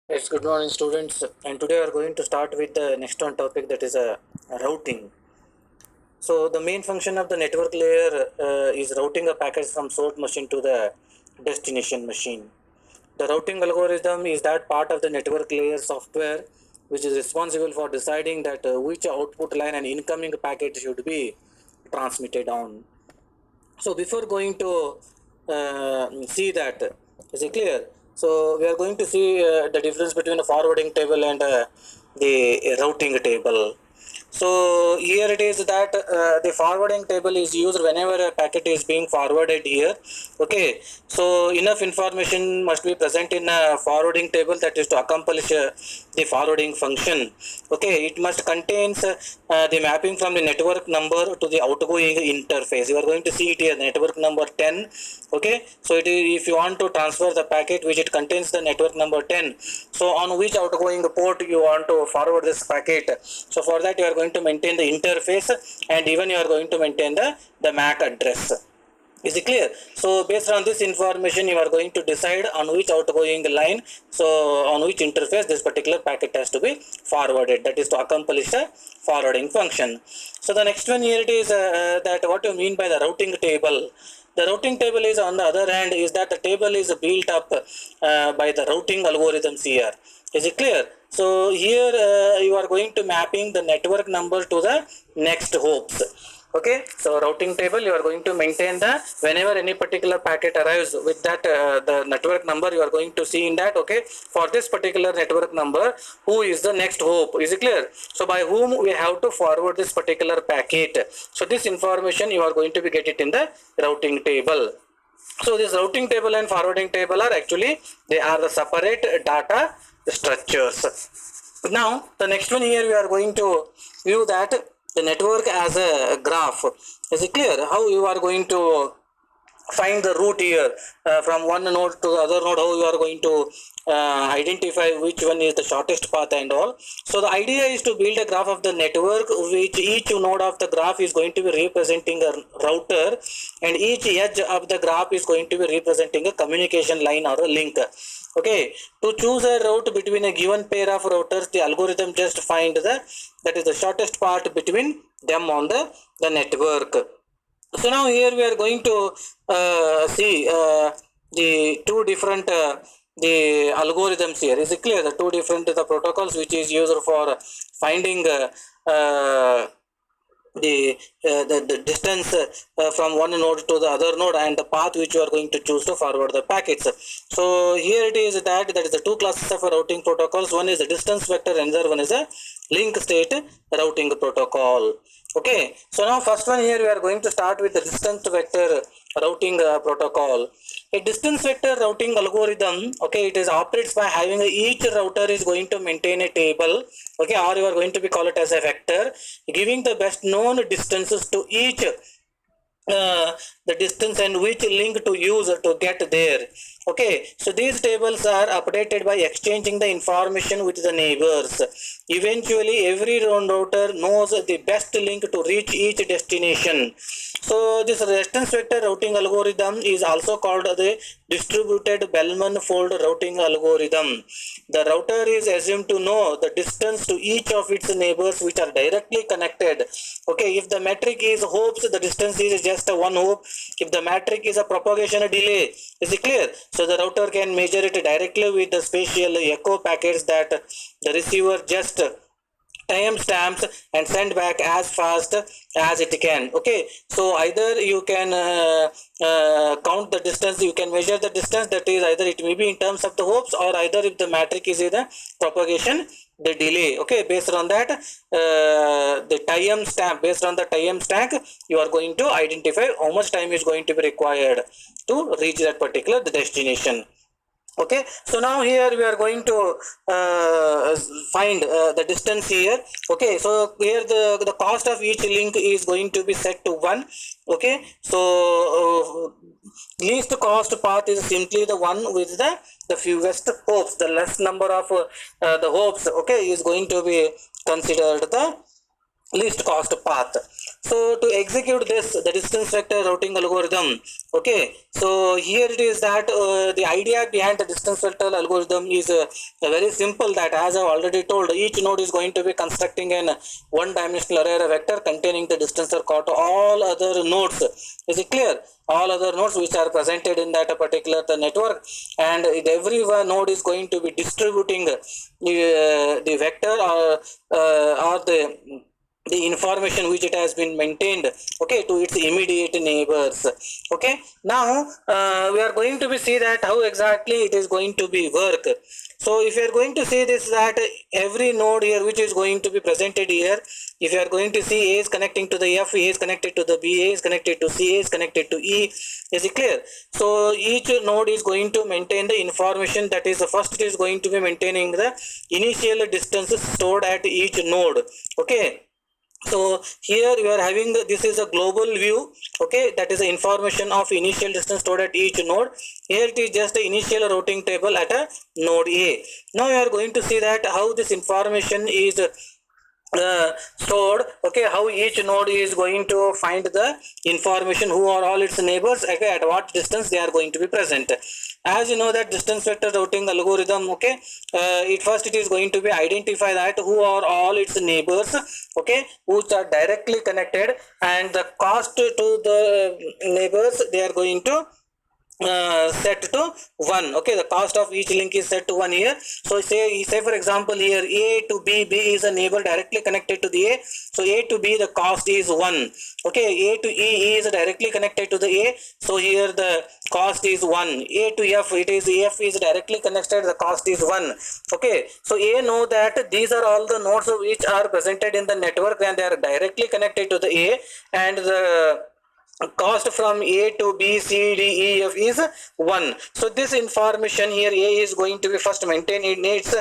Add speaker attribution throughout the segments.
Speaker 1: Yes, good morning, students. And today we are going to start with the next one topic, that is routing. So the main function of the network layer is routing a packet from source machine to the destination machine. The routing algorithm is that part of the network layer software which is responsible for deciding that which output line an incoming packet should be transmitted on. So before going to see that, is it clear? So we are going to see the difference between a forwarding table and the routing table. So here it is that the forwarding table is used whenever a packet is being forwarded here. Okay, so enough information must be present in a forwarding table, that is to accomplish the forwarding function. Okay, it must contains the mapping from the network number to the outgoing interface. You are going to see it here, network number 10. Okay, so it is, if you want to transfer the packet which it contains the network number 10, so on which outgoing port you want to forward this packet, so for that you are going to maintain the interface, and even you are going to maintain the MAC address. Is it clear? So based on this information you are going to decide on which outgoing line, so on which interface this particular packet has to be forwarded, that is to accomplish the forwarding function. So the next one here it is that what you mean by the routing table. The routing table is, on the other hand, is that the table is built up by the routing algorithms here. Is it clear? So here you are going to mapping the network number to the next hops. Okay, so routing table you are going to maintain the, whenever any particular packet arrives with that the network number you are going to see in that. Okay, for this particular network number, who is the next hop? Is it clear? So by whom we have to forward this particular packet, so this information you are going to be get it in the routing table. So this routing table and forwarding table are actually, they are the separate data structures. Now the next one here we are going to view that the network as a graph. Is it clear how you are going to find the route here from one node to the other node, how you are going to identify which one is the shortest path and all. So the idea is to build a graph of the network, which each node of the graph is going to be representing a router, and each edge of the graph is going to be representing a communication line or a link. Okay, to choose a route between a given pair of routers, the algorithm just find the, that is the shortest path between them on the network. So now here we are going to see the two different the algorithms here. Is it clear? The two different the protocols which is used for finding uh, the distance from one node to the other node, and the path which you are going to choose to forward the packets. So here it is that is the two classes of routing protocols. One is the distance vector and the other one is a link state routing protocol. Okay, so now first one here we are going to start with the distance vector routing protocol. A distance vector routing algorithm, okay, it is operates by having each router is going to maintain a table, okay, or you are going to be call it as a vector, giving the best known distances to each the distance and which link to use to get there. Okay, so these tables are updated by exchanging the information with the neighbors. Eventually every router knows the best link to reach each destination. So this distance vector routing algorithm is also called the distributed Bellman fold routing algorithm. The router is assumed to know the distance to each of its neighbors which are directly connected. Okay, if the metric is hops, the distance is just one hop. If the metric is a propagation delay, is it clear? So the router can measure it directly with the spatial echo packets that the receiver just time stamps and send back as fast as it can. Okay, so either you can count the distance, you can measure the distance, that is either it may be in terms of the hops, or either if the metric is the propagation the delay. Okay, based on that the time stamp, based on the time stamp you are going to identify how much time is going to be required to reach that particular destination. Okay, so now here we are going to find the distance here. Okay, so here the cost of each link is going to be set to 1. Okay, so least cost path is simply the one with the fewest hops. The less number of the hops, okay, is going to be considered the least cost path. So to execute this, the distance vector routing algorithm, okay, so here it is that the idea behind the distance vector algorithm is very simple, that as I've already told, each node is going to be constructing an one-dimensional array vector containing the distance called to all other nodes. Is it clear? All other nodes which are presented in that particular the network, and every one node is going to be distributing the vector or the information which it has been maintained, okay, to its immediate neighbors. Okay, now we are going to be see that how exactly it is going to be work. So if you are going to see this, that every node here which is going to be presented here, if you are going to see A is connecting to the F, A is connected to the B, A is connected to C, A is connected to E. Is it clear? So each node is going to maintain the information, that is first it is going to be maintaining the initial distances stored at each node. Okay, so here we are having this is a global view, okay, that is the information of initial distance stored at each node. Here it is just the initial routing table at a node A. Now we are going to see that how this information is stored, okay, how each node is going to find the information, who are all its neighbors, okay, at what distance they are going to be present. As you know that distance vector routing algorithm, okay, it is going to be identify that who are all its neighbors, okay, which are directly connected, and the cost to the neighbors they are going to set to 1. Okay, the cost of each link is set to 1 here. So say for example here A to B, B is a neighbor directly connected to the A, so A to B the cost is 1. Okay, A to E is directly connected to the A, so here the cost is 1. A to F, it is F is directly connected, the cost is 1. Okay, so A know that these are all the nodes which are presented in the network and they are directly connected to the A, and the cost from A to B, C, D, E, F is 1. So this information here A is going to be first maintained. It needs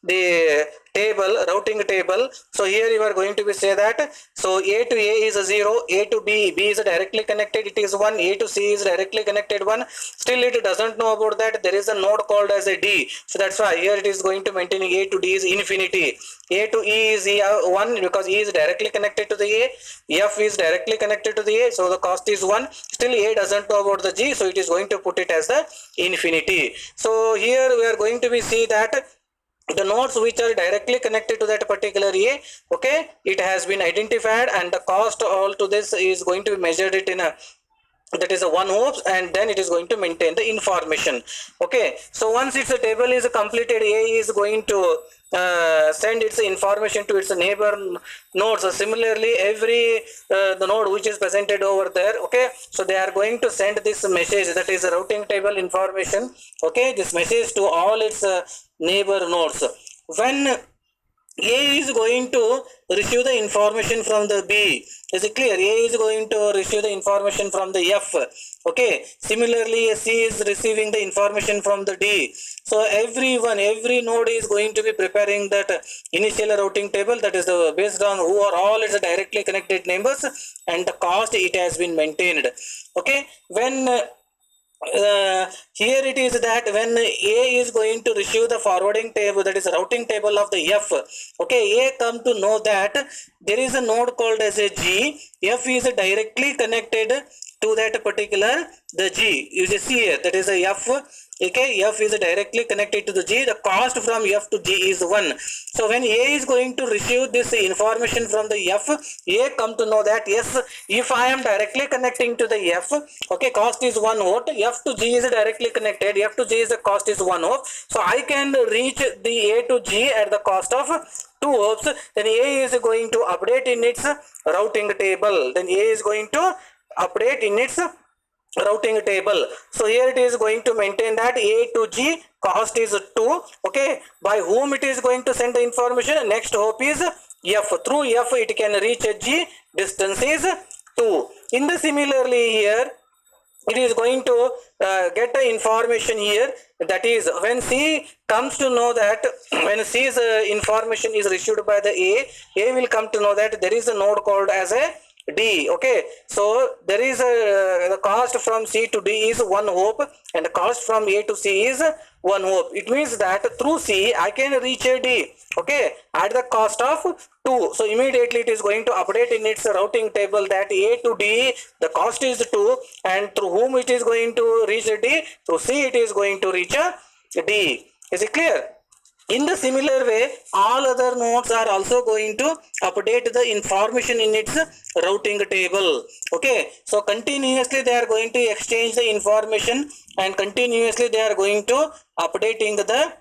Speaker 1: the table, routing table. So here you are going to be say that, so A to A is a 0, A to B, B is directly connected, it is 1, A to C is directly connected 1. Still it doesn't know about that there is a node called as a D. So that's why here it is going to maintain A to D is infinity. A to E is 1 because E is directly connected to the A, F is directly connected to the A, so the cost is 1. Still A doesn't know about the G, so it is going to put it as the infinity. So here we are going to be see that the nodes which are directly connected to that particular A, okay, it has been identified, and the cost all to this is going to be measured it in a, that is a 1 hopes, and then it is going to maintain the information. Okay, so once its table is completed, A is going to send its information to its neighbor nodes. So similarly every the node which is presented over there, okay, so they are going to send this message, that is a routing table information, okay, this message to all its neighbor nodes. When A is going to receive the information from the B. Is it clear? A is going to receive the information from the F. Okay. Similarly, C is receiving the information from the D. So every node is going to be preparing that initial routing table, that is based on who are all its directly connected neighbors and the cost it has been maintained. Okay. When here it is that when A is going to receive the forwarding table, that is routing table of the F, okay, A come to know that there is a node called as a G. F is directly connected to that particular the G. You see here, that is a F. Okay, F is directly connected to the G. The cost from F to G is 1. So when A is going to receive this information from the F, A come to know that yes, if I am directly connecting to the F, okay, cost is 1 volt. F to G is directly connected. F to G is the cost is 1 volt. So I can reach the A to G at the cost of 2 volts. Then A is going to update in its routing table. Then A is going to update in its routing table. So here it is going to maintain that A to G cost is 2. Okay, by whom it is going to send the information? Next hope is F. Through F it can reach G, distance is 2. In the similarly here it is going to get the information here, that is when C comes to know that when C's information is received by the A will come to know that there is a node called as a D. Okay, so there is a the cost from C to D is 1 hope and the cost from A to C is 1 hope. It means that through C I can reach a D. okay, at the cost of 2. So immediately it is going to update in its routing table that A to D the cost is 2, and through whom it is going to reach D, through C it is going to reach a D. Is it clear? In the similar way, all other nodes are also going to update the information in its routing table. Okay, so continuously they are going to exchange the information, and continuously they are going to updating the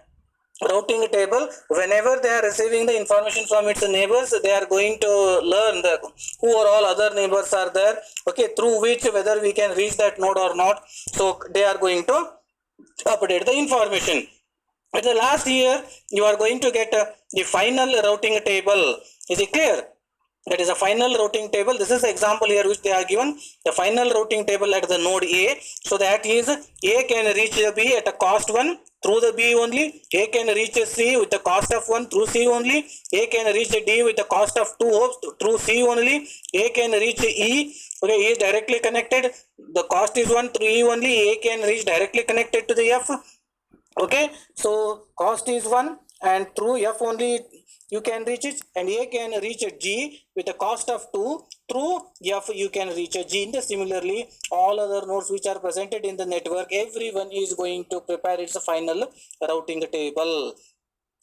Speaker 1: routing table. Whenever they are receiving the information from its neighbors, they are going to learn the who are all other neighbors are there, okay, through which whether we can reach that node or not. So they are going to update the information. At the last year, you are going to get the final routing table. Is it clear? That is a final routing table. This is the example here which they are given. The final routing table at the node A. So that is A can reach the B at a cost 1 through the B only. A can reach C with the cost of 1 through C only. A can reach D with the cost of 2 hopes through C only. A can reach E. Okay, E is directly connected. The cost is 1 through E only. A can reach directly connected to the F. Okay, so cost is 1, and through F only you can reach it, and A can reach a G with a cost of 2, through F you can reach a G. Similarly, all other nodes which are presented in the network, everyone is going to prepare its final routing table.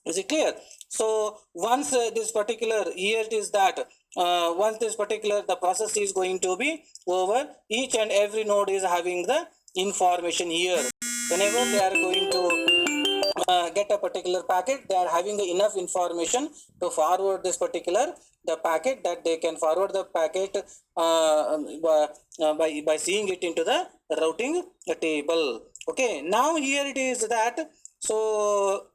Speaker 1: Is it clear? So once this particular here it is that once this particular the process is going to be over, each and every node is having the information here. Whenever they are going to get a particular packet, they are having enough information to forward this particular the packet, that they can forward the packet by seeing it into the routing table. Okay, now here it is that so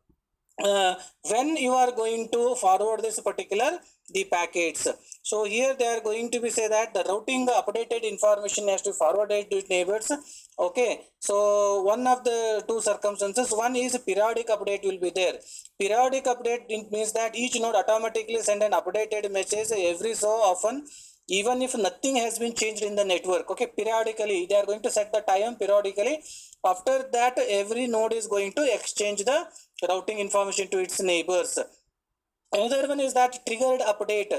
Speaker 1: when you are going to forward this particular the packets, so here they are going to be say that the routing updated information has to forward it to neighbors. Okay, so one of the two circumstances, one is periodic update will be there. Periodic update, it means that each node automatically send an updated message every so often, even if nothing has been changed in the network. Okay, periodically they are going to set the time periodically. After that, every node is going to exchange the routing information to its neighbors. Another one is that triggered update.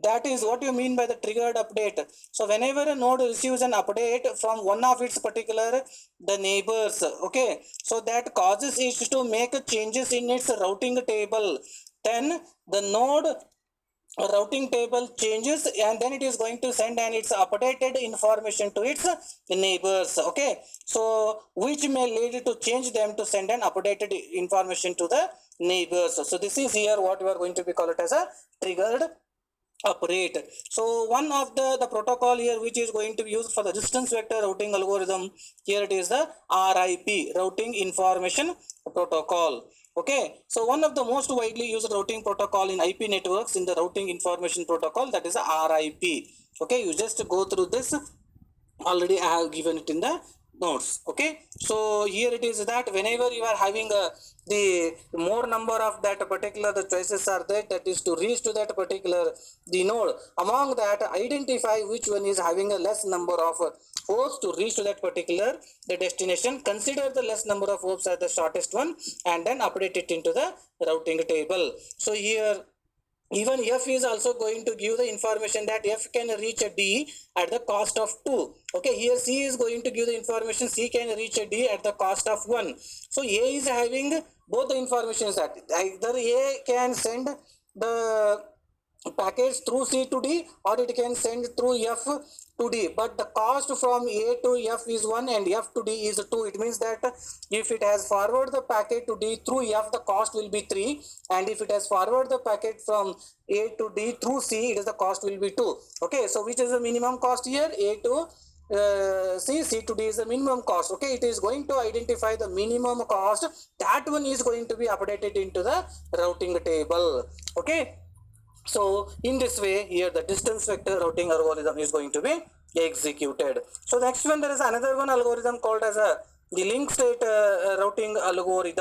Speaker 1: That is what you mean by the triggered update. So whenever a node receives an update from one of its particular the neighbors, okay, so that causes it to make changes in its routing table, then the node routing table changes, and then it is going to send and its updated information to its neighbors. Okay, so which may lead to change them to send an updated information to the neighbors. So this is here what we are going to be called it as a triggered update. So one of the protocol here which is going to be used for the distance vector routing algorithm, here it is the RIP, routing information protocol. Okay, so one of the most widely used routing protocol in IP networks in the routing information protocol, that is a RIP. Okay, you just go through this. Already I have given it in the notes. Okay, so here it is that whenever you are having the more number of that particular the choices are there, that is to reach to that particular the node, among that identify which one is having a less number of hopes to reach to that particular the destination. Consider the less number of hopes as the shortest one, and then update it into the routing table. So here even F is also going to give the information that F can reach a D at the cost of 2. Okay, here C is going to give the information C can reach a D at the cost of 1. So A is having both the informations, that either A can send the package through C to D, or it can send through F to D, but the cost from A to F is 1 and F to D is 2. It means that if it has forward the packet to D through F, the cost will be 3, and if it has forward the packet from A to D through C, it is the cost will be 2. Okay, so which is the minimum cost here? A to C to D is the minimum cost. Okay, it is going to identify the minimum cost. That one is going to be updated into the routing table. Okay, so in this way here the distance vector routing algorithm is going to be executed. So next one, there is another one algorithm called as the link state routing algorithm.